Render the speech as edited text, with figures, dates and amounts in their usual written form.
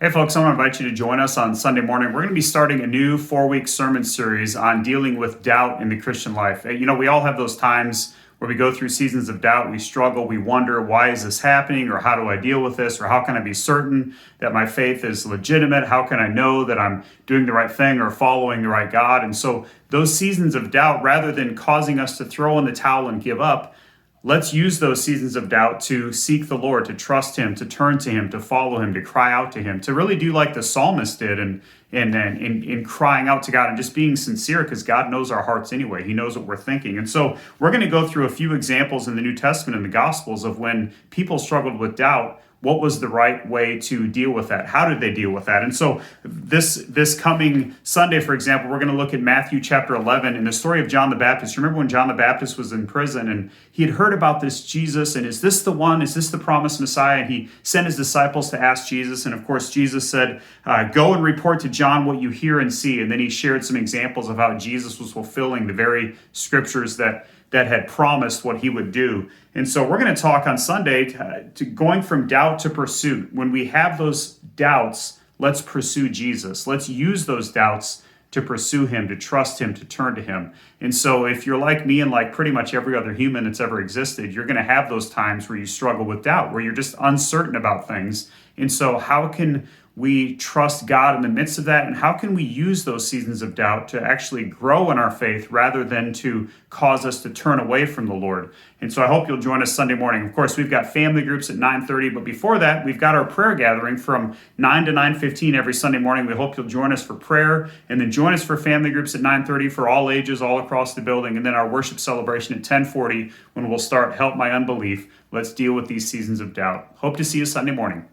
Hey folks, I want to invite you to join us on Sunday morning. We're going to be starting a new 4-week sermon series on dealing with doubt in the Christian life. We all have those times where we go through seasons of doubt, we struggle, we wonder, why is this happening? Or how do I deal with this? Or how can I be certain that my faith is legitimate? How can I know that I'm doing the right thing or following the right God? And so those seasons of doubt, rather than causing us to throw in the towel and give up, let's use those seasons of doubt to seek the Lord, to trust Him, to turn to Him, to follow Him, to cry out to Him, to really do like the psalmist did in crying out to God and just being sincere, because God knows our hearts anyway. He knows what we're thinking. And so we're going to go through a few examples in the New Testament and the Gospels of when people struggled with doubt. What was the right way to deal with that? How did they deal with that? And so this coming Sunday, for example, we're going to look at Matthew chapter 11 and the story of John the Baptist. Remember when John the Baptist was in prison and he had heard about this Jesus, and is this the one? Is this the promised Messiah? And he sent his disciples to ask Jesus. And of course, Jesus said, go and report to John what you hear and see. And then he shared some examples of how Jesus was fulfilling the very scriptures that had promised what he would do. And so we're going to talk on Sunday to going from doubt to pursuit. When we have those doubts, let's pursue Jesus. Let's use those doubts to pursue him, to trust him, to turn to him. And so if you're like me and like pretty much every other human that's ever existed, you're going to have those times where you struggle with doubt, where you're just uncertain about things. And so how can we trust God in the midst of that? And how can we use those seasons of doubt to actually grow in our faith rather than to cause us to turn away from the Lord? And so I hope you'll join us Sunday morning. Of course, we've got family groups at 9:30, but before that, we've got our prayer gathering from 9 to 9:15 every Sunday morning. We hope you'll join us for prayer, and then join us for family groups at 9:30 for all ages all across the building, and then our worship celebration at 10:40 when we'll start Help My Unbelief. Let's deal with these seasons of doubt. Hope to see you Sunday morning.